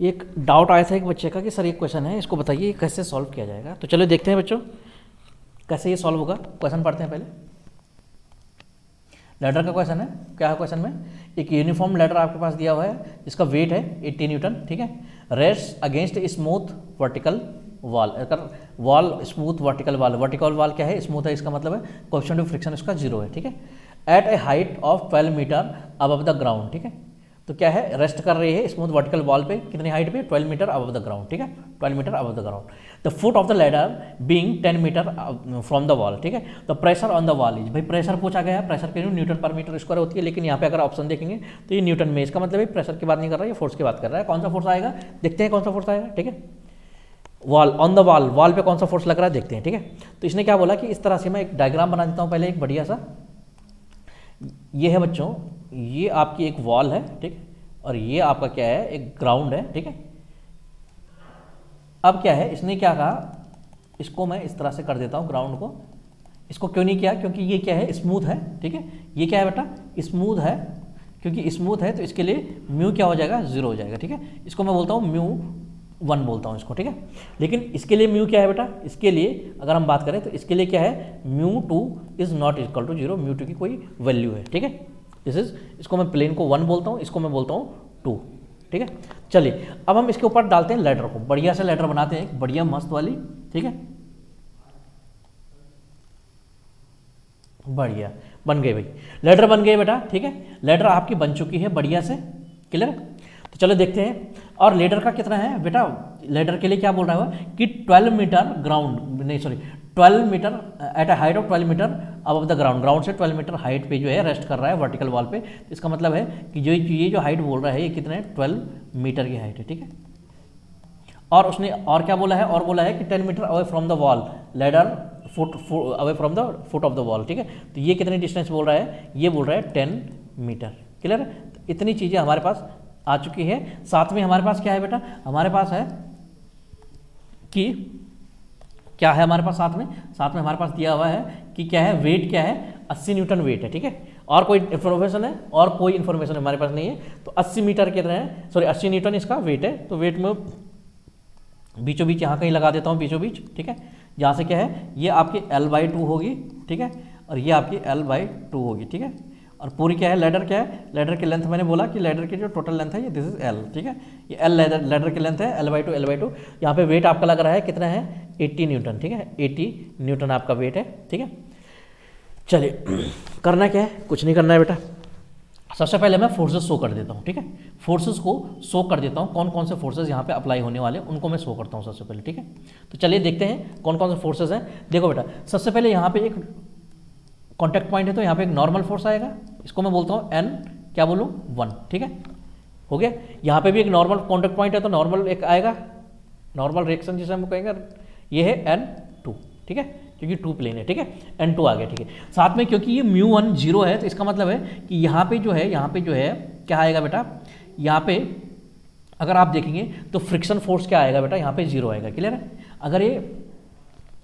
एक डाउट आया था एक बच्चे का कि सर ये क्वेश्चन है, इसको बताइए ये कैसे सॉल्व किया जाएगा। तो चलो देखते हैं बच्चों कैसे ये सॉल्व होगा। क्वेश्चन पढ़ते हैं पहले। लैडर का क्वेश्चन है। क्या है क्वेश्चन में? एक यूनिफॉर्म लैडर आपके पास दिया हुआ है जिसका वेट है 80 न्यूटन, ठीक है। Rest against smooth vertical wall. अगर वॉल स्मूथ वर्टिकल वॉल क्या है? स्मूथ है, इसका मतलब है कोएफिशिएंट ऑफ फ्रिक्शन इसका 0 है, ठीक है। At a height of 12 metre above the ground, ठीक है। तो क्या है? रेस्ट कर रही है स्मूथ वर्टिकल वॉल पे, कितनी हाइट पे? 12 मीटर अबव द ग्राउंड, ठीक है। 12 metre above the ground. The foot of the ladder being 10 metre from the wall, ठीक है। The pressure on the wall is, भाई प्रेशर पूछा गया है, प्रेशर की न्यूटन पर मीटर स्क्वायर होती है, लेकिन यहाँ पे अगर ऑप्शन देखेंगे तो ये न्यूटन में, इसका मतलब है प्रेशर की बात नहीं कर रहा है, ये फोर्स की बात कर रहा है। कौन सा फोर्स आएगा? देखते हैं कौन सा फोर्स आएगा, ठीक है। वॉल ऑन द वॉल पे कौन सा फोर्स लग रहा है देखते हैं, ठीक है। तो इसने क्या बोला कि इस तरह से मैं एक डायग्राम बना देता हूँ पहले, एक बढ़िया सा। ये है बच्चों, ये आपकी एक वॉल है, ठीक है, और ये आपका क्या है? एक ग्राउंड है, ठीक है। अब क्या है, इसने क्या कहा, इसको मैं इस तरह से कर देता हूँ ग्राउंड को। इसको क्यों नहीं किया? क्योंकि ये क्या है? स्मूथ है, ठीक है। ये क्या है बेटा? स्मूथ है। क्योंकि स्मूथ है तो इसके लिए म्यू क्या हो जाएगा? 0 हो जाएगा, ठीक है। इसको मैं बोलता हूँ म्यू 1 बोलता हूँ इसको, ठीक है। लेकिन इसके लिए म्यू क्या है बेटा? इसके लिए अगर हम बात करें तो इसके लिए क्या है? Mu 2 is not equal to 0, mu 2 की कोई वैल्यू है, ठीक है। इसको मैं प्लेन को 1 बोलता हूँ, इसको मैं बोलता हूँ 2, ठीक है। चलिए अब हम इसके ऊपर डालते हैं लैडर को, बढ़िया से लैडर बनाते हैं, एक बढ़िया मस्त वाली, ठीक है। बढ़िया बन गई भाई, लैडर बन गई बेटा, ठीक है। लैडर आपकी बन चुकी है बढ़िया से, क्लियर। तो चलो देखते हैं। और लैडर का कितना है बेटा? लैडर के लिए क्या बोल रहा है कि 12 मीटर ग्राउंड, नहीं sorry 12 metre at a height of 12 metre above the ground, ground से 12 मीटर हाइट पे जो है रेस्ट कर रहा है वर्टिकल वॉल पे। तो इसका मतलब है कि ये जो हाइट बोल रहा है ये कितना है? 12 मीटर की हाइट है, ठीक है। और उसने और क्या बोला है? और बोला है कि 10 metre away from the wall, ladder foot away from the foot of the wall, ठीक है। तो ये कितनी डिस्टेंस बोल रहा है? ये बोल रहा है 10 मीटर, क्लियर। तो इतनी चीज़ें हमारे पास आ चुकी है। साथ में हमारे पास क्या है बेटा? हमारे पास है कि क्या है हमारे पास साथ में हमारे पास दिया हुआ है कि क्या है? वेट क्या है? 80 न्यूटन वेट है, ठीक है। और कोई इन्फॉर्मेशन है? और कोई इन्फॉर्मेशन हमारे पास नहीं है। तो 80 मीटर कितना है? सॉरी 80 न्यूटन इसका वेट है। तो वेट में बीचों बीच यहाँ कहीं लगा देता हूँ, बीचों बीच, ठीक है। जहाँ से क्या है? ये आपकी L/2 होगी, ठीक है, और ये आपकी L/2 होगी, ठीक है। और पूरी क्या है? लैडर क्या है? लैडर की लेंथ मैंने बोला कि लैडर की जो टोटल लेंथ है ये दिस इज L, ठीक है। ये L लैडर की लेंथ है, L/2। यहाँ पे वेट आपका लग रहा है कितना है? 80 न्यूटन, ठीक है। 80 न्यूटन आपका वेट है, ठीक है। चलिए करना क्या है? कुछ नहीं करना है बेटा। सबसे पहले मैं फोर्सेस शो कर देता हूँ, ठीक है। फोर्सेस को शो कर देता हूँ, कौन कौन से फोर्सेस यहाँ पे अप्लाई होने वाले हैं उनको मैं शो करता हूँ सबसे पहले, ठीक है। तो चलिए देखते हैं कौन कौन से फोर्सेस हैं। देखो बेटा, सबसे पहले यहाँ पे एक कॉन्टैक्ट पॉइंट है, तो यहाँ पे एक नॉर्मल फोर्स आएगा, इसको मैं बोलता हूँ N, क्या बोलूँ? 1, ठीक है, हो गया। यहाँ पे भी एक नॉर्मल कॉन्टैक्ट पॉइंट है, तो नॉर्मल एक आएगा, नॉर्मल रिएक्शन जिसे हम कहेंगे, ये है N2, ठीक है, क्योंकि 2 प्लेन है, ठीक है। N2 आ गया, ठीक है। साथ में क्योंकि ये μ1 0 है, तो इसका मतलब है कि यहाँ पे जो है क्या आएगा बेटा? यहाँ पे अगर आप देखेंगे तो फ्रिक्शन फोर्स क्या आएगा बेटा? यहाँ पे 0 आएगा, क्लियर है।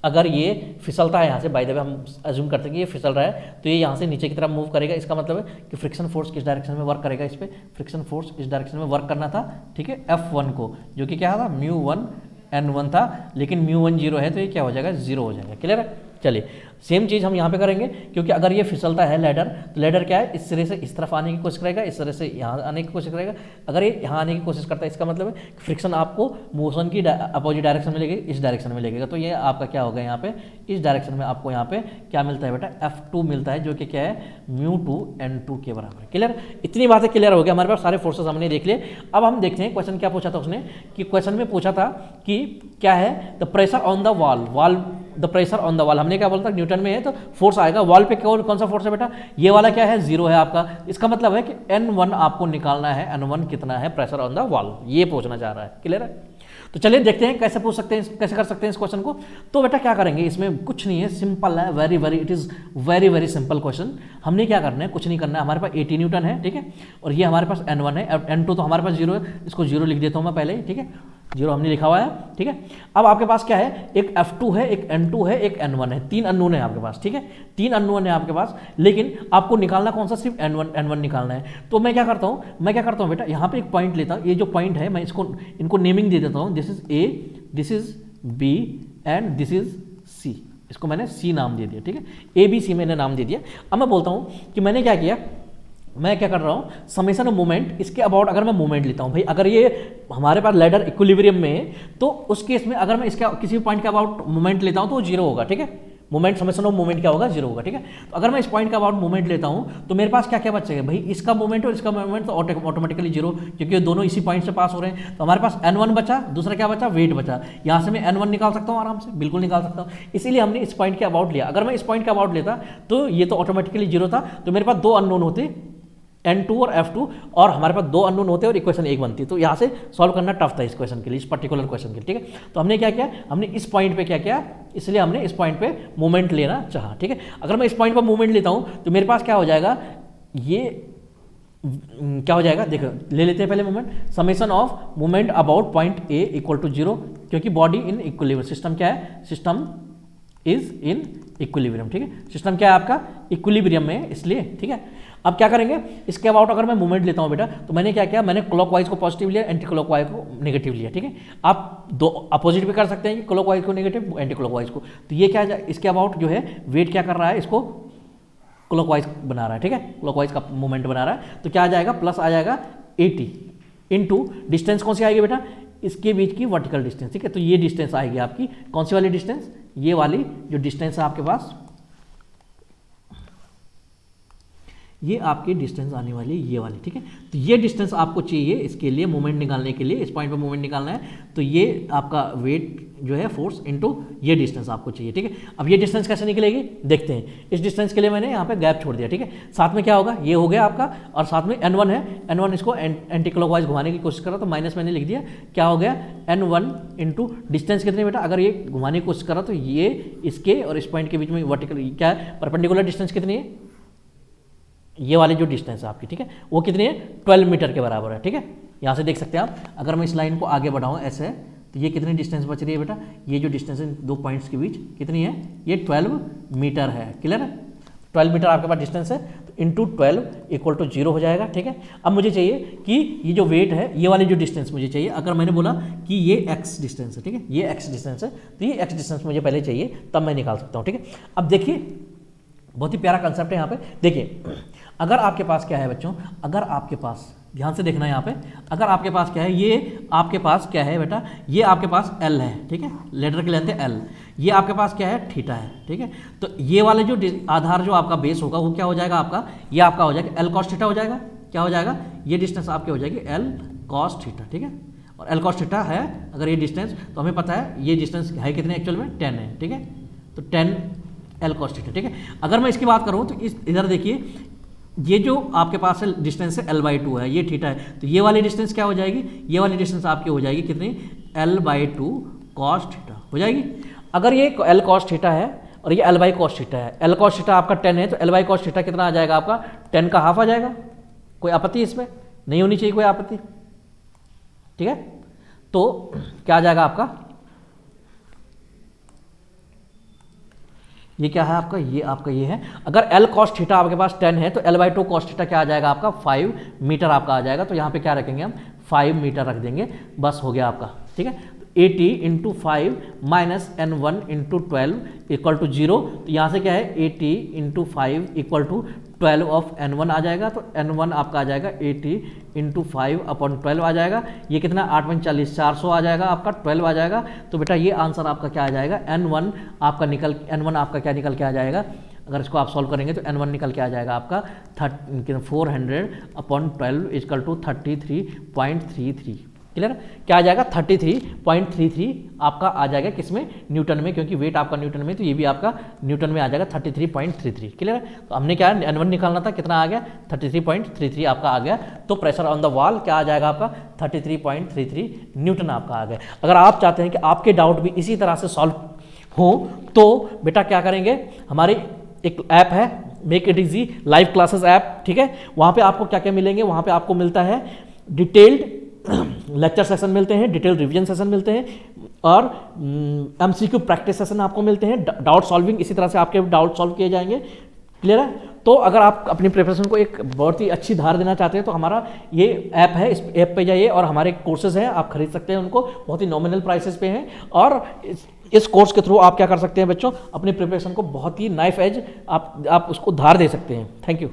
अगर ये फिसलता है यहाँ से, बाय द वे हम अज्यूम करते हैं कि ये फिसल रहा है, तो ये यहाँ से नीचे की तरफ मूव करेगा। इसका मतलब है कि फ्रिक्शन फोर्स किस डायरेक्शन में वर्क करेगा? इस पर फ्रिक्शन फोर्स इस डायरेक्शन में वर्क करना था, ठीक है, F1 को, जो कि क्या था? μ1 N1 था, लेकिन μ1 0 है तो ये क्या हो जाएगा? 0 हो जाएगा, क्लियर है। चलिए सेम चीज़ हम यहाँ पे करेंगे, क्योंकि अगर ये फिसलता है लैडर, तो लैडर क्या है? इस सिरे से इस तरफ आने की कोशिश करेगा, इस तरह से यहाँ आने की कोशिश करेगा। अगर ये यहाँ आने की कोशिश करता है, इसका मतलब है कि फ्रिक्शन आपको मोशन की अपोजिट डायरेक्शन में लेगी, इस डायरेक्शन में लेगा। तो ये आपका क्या होगा? यहाँ पे इस डायरेक्शन में आपको यहाँ पे क्या मिलता है बेटा? F2 मिलता है, जो कि क्या है? μ2 N2 के बराबर है, क्लियर। इतनी बातें क्लियर हो गया, हमारे पास सारे फोर्सेस हमने देख लिए। अब हम देखते हैं क्वेश्चन क्या पूछा था उसने, कि क्वेश्चन में पूछा था कि क्या है? The pressure on the wall, the pressure on the wall, हमने क्या बोला था? न्यूटन में है तो फोर्स आएगा। वॉल पे कौन सा फोर्स है बेटा? ये वाला क्या है? 0 है आपका। इसका मतलब है कि N1 आपको निकालना है, N1 कितना है प्रेशर ऑन द वॉल, ये पूछना चाह रहा है, क्लियर है। तो चलिए देखते हैं कैसे पूछ सकते हैं, कैसे कर सकते हैं इस क्वेश्चन को। तो बेटा क्या करेंगे, इसमें कुछ नहीं है, सिंपल है, it is very simple question. हमने क्या करना है? कुछ नहीं करना है। हमारे पास 80 न्यूटन है, ठीक है, और ये हमारे पास N1 है, N2 तो हमारे पास 0 है, इसको 0 लिख देता हूँ मैं पहले ही, ठीक है। 0 हमने लिखा हुआ है, ठीक है। अब आपके पास क्या है, एक F2 है, एक N2 है, एक N1 है, 3 अननोन है आपके पास, ठीक है। 3 अननोन है आपके पास, लेकिन आपको निकालना कौन सा, सिर्फ N1 निकालना है। तो मैं क्या करता हूँ बेटा, यहाँ पे एक पॉइंट लेता हूँ, ये जो पॉइंट है मैं इनको नेमिंग दे देता हूँ, this is A, this is B and this is C। इसको मैंने C नाम दे दिया, ठीक है, ABC मैंने नाम दे दिया। अब मैं बोलता हूँ कि मैंने क्या किया, मैं क्या कर रहा हूँ, समेशन ऑफ मोमेंट, इसके अबाउट अगर मैं मोमेंट लेता हूँ भाई, अगर ये हमारे पास लैडर इक्विलिब्रियम में है तो उस केस में अगर मैं इसका किसी भी पॉइंट के अबाउट मोमेंट लेता हूँ तो वो 0 होगा, ठीक है। मोमेंट, समेशन ऑफ मोमेंट क्या होगा, 0 होगा, ठीक है। तो अगर मैं इस पॉइंट का अबाउट मोमेंट लेता हूँ तो मेरे पास क्या क्या बचेगा भाई, इसका मोमेंट और इसका मोमेंट तो ऑटोमेटिकली 0, क्योंकि दोनों इसी पॉइंट से पास हो रहे हैं। तो हमारे पास N1 बचा, दूसरा क्या बचा, वेट बचा। यहाँ से मैं N1 निकाल सकता हूँ आराम से, बिल्कुल निकाल सकता हूँ, इसीलिए हमने इस पॉइंट के अबाउट लिया। अगर मैं इस पॉइंट का अबाउट लेता तो ये तो ऑटोमेटिकली 0 था, तो मेरे पास 2 अननोन होते, N2 और F2, और हमारे पास 2 अननोन होते और इक्वेशन 1 बनती। तो यहाँ से सॉल्व करना टफ था इस क्वेश्चन के लिए, इस पर्टिकुलर क्वेश्चन के लिए, ठीक है। तो हमने क्या किया, हमने इस पॉइंट पे क्या किया, इसलिए हमने इस पॉइंट पे मोमेंट लेना चाहा, ठीक है। अगर मैं इस पॉइंट पर मोमेंट लेता हूँ तो मेरे पास क्या हो जाएगा, ये क्या हो जाएगा, देखो ले लेते हैं पहले moment, summation of moment about point A equal to 0, क्योंकि बॉडी इन इक्विलिब्रियम, सिस्टम क्या है, सिस्टम इज इन इक्विलिब्रियम, ठीक है। सिस्टम क्या है आपका, इक्विलिब्रियम में, इसलिए, ठीक है। अब क्या करेंगे, इसके अबाउट अगर मैं मूवमेंट लेता हूं बेटा, तो मैंने क्या किया, मैंने क्लॉकवाइज को पॉजिटिव लिया, एंटी क्लॉकवाइज को नेगेटिव लिया, ठीक है। आप दो अपोजिट भी कर सकते हैं, क्लॉकवाइज को नेगेटिव, एंटी क्लॉकवाइज को। तो ये क्या, इसके अबाउट जो है वेट क्या कर रहा है, इसको क्लॉकवाइज बना रहा है, ठीक है, क्लॉकवाइज का मूवमेंट बना रहा है। तो क्या आ जाएगा, प्लस आ जाएगा 80 इंटू डिस्टेंस कौन सी आएगी बेटा, इसके बीच की वर्टिकल डिस्टेंस, ठीक है। तो ये डिस्टेंस आएगी आपकी, कौन सी वाली डिस्टेंस, ये वाली जो डिस्टेंस है आपके पास, ये आपकी डिस्टेंस आने वाली ये वाली, ठीक है। तो ये डिस्टेंस आपको चाहिए इसके लिए, मोमेंट निकालने के लिए, इस पॉइंट पर मोमेंट निकालना है। तो ये आपका वेट जो है फोर्स इनटू ये डिस्टेंस आपको चाहिए, ठीक है। अब ये डिस्टेंस कैसे निकलेगी देखते हैं। इस डिस्टेंस के लिए मैंने यहाँ पे गैप छोड़ दिया, ठीक है। साथ में क्या होगा, ये हो गया आपका, और साथ में N1 है, N1 इसको एंटी क्लॉकवाइज घुमाने की कोशिश करा तो माइनस मैंने लिख दिया, क्या हो गया, N1 इंटू डिस्टेंस कितनी बेटा, अगर ये घुमाने की कोशिश करा तो ये इसके और इस पॉइंट के बीच में वर्टिकल क्या है, परपेंडिकुलर डिस्टेंस कितनी है, ये वाली जो डिस्टेंस है आपकी, ठीक है, वो कितनी है, 12 मीटर के बराबर है, ठीक है। यहाँ से देख सकते हैं आप, अगर मैं इस लाइन को आगे बढ़ाऊँ ऐसे, तो ये कितनी डिस्टेंस बच रही है बेटा, ये जो डिस्टेंस है दो पॉइंट्स के बीच कितनी है, ये 12 मीटर है, क्लियर है। 12 मीटर आपके पास डिस्टेंस है, तो इंटू 12 इक्वल टू 0 हो जाएगा, ठीक है। अब मुझे चाहिए कि ये जो वेट है, ये वाली जो डिस्टेंस मुझे चाहिए, अगर मैंने बोला कि ये x डिस्टेंस है, ठीक है, ये x डिस्टेंस है, तो ये x डिस्टेंस मुझे पहले चाहिए, तब मैं निकाल सकता हूँ, ठीक है। अब देखिए बहुत ही प्यारा कंसेप्ट है यहाँ पे, देखिए अगर आपके पास क्या है बच्चों, अगर आपके पास, ध्यान से देखना यहाँ पे, अगर आपके पास क्या है, ये आपके पास क्या है बेटा, ये आपके पास L है, ठीक है, लेटर के लेंथ है L, ये आपके पास क्या है, थीटा है, ठीक है। तो ये वाले जो आधार जो आपका बेस होगा वो क्या हो जाएगा आपका, ये आपका हो जाएगा L cos थीटा हो जाएगा, क्या हो जाएगा, ये डिस्टेंस आपकी हो जाएगी L cos थीटा, ठीक है। और L cos थीटा है अगर ये डिस्टेंस, तो हमें पता है ये डिस्टेंस है कितने एक्चुअल में, 10 है, ठीक है। तो 10 L cos थीटा, ठीक है। अगर मैं इसकी बात करूँ तो इस इधर देखिए, ये जो आपके पास है डिस्टेंस है L/2 है, ये थीटा है, तो ये वाली डिस्टेंस क्या हो जाएगी, ये वाली डिस्टेंस आपकी हो जाएगी कितनी, L/2 cos थीटा हो जाएगी। अगर ये L cos थीटा है और ये L cos थीटा है, L cos थीटा आपका 10 है, तो L cos थीटा कितना आ जाएगा आपका, 10 का हाफ आ जाएगा। कोई आपत्ति इसमें नहीं होनी चाहिए, कोई आपत्ति, ठीक है। तो क्या आ जाएगा आपका, ये क्या है आपका, ये आपका ये है। अगर L cos थीटा आपके पास 10 है तो L/2 cos थीटा क्या आ जाएगा आपका, 5 मीटर आपका आ जाएगा। तो यहाँ पे क्या रखेंगे हम, 5 मीटर रख देंगे, बस हो गया आपका, ठीक है। 80 into 5 minus N1 into 12 equal to 0। तो यहाँ से क्या है, 80 into 5 equal to 12 of N1 आ जाएगा। तो N1 आपका आ जाएगा 80 इंटू 5 अपॉन 12 आ जाएगा। ये कितना 8 × 40 400 आ जाएगा आपका, 12 आ जाएगा। तो बेटा ये आंसर आपका क्या आ जाएगा, N1 आपका क्या निकल के आ जाएगा, अगर इसको आप सॉल्व करेंगे तो N1 निकल के आ जाएगा आपका 400 अपॉन 12 इक्वल टू 33.33, क्लियर। क्या आ जाएगा 33.33 आपका आ जाएगा किसमें, न्यूटन में, क्योंकि वेट आपका न्यूटन में, तो ये भी आपका न्यूटन में आ जाएगा 33.33, क्लियर। तो हमने क्या N1 निकालना था, कितना आ गया 33.33 आपका आ गया। तो प्रेशर ऑन द वॉल क्या आ जाएगा आपका 33.33 न्यूटन आपका आ गया। अगर आप चाहते हैं कि आपके डाउट भी इसी तरह से सॉल्व हो तो बेटा क्या करेंगे, हमारी एक ऐप है make it easy live classes app, ठीक है। वहाँ पे आपको क्या क्या मिलेंगे, वहाँ पे आपको मिलता है डिटेल्ड लेक्चर सेशन मिलते हैं, डिटेल रिवीजन सेशन मिलते हैं और एमसीक्यू प्रैक्टिस सेशन आपको मिलते हैं, डाउट सॉल्विंग इसी तरह से आपके डाउट सॉल्व किए जाएंगे। क्लियर है? तो अगर आप अपनी प्रिपरेशन को एक बहुत ही अच्छी धार देना चाहते हैं तो हमारा ये ऐप है, इस ऐप पे जाइए और हमारे कोर्सेज हैं, आप खरीद सकते हैं उनको, बहुत ही नॉमिनल प्राइसेस पे हैं। और इस कोर्स के थ्रू आप क्या कर सकते हैं बच्चों, अपनी प्रिपरेशन को बहुत ही नाइफ एज आप उसको धार दे सकते हैं। Thank you.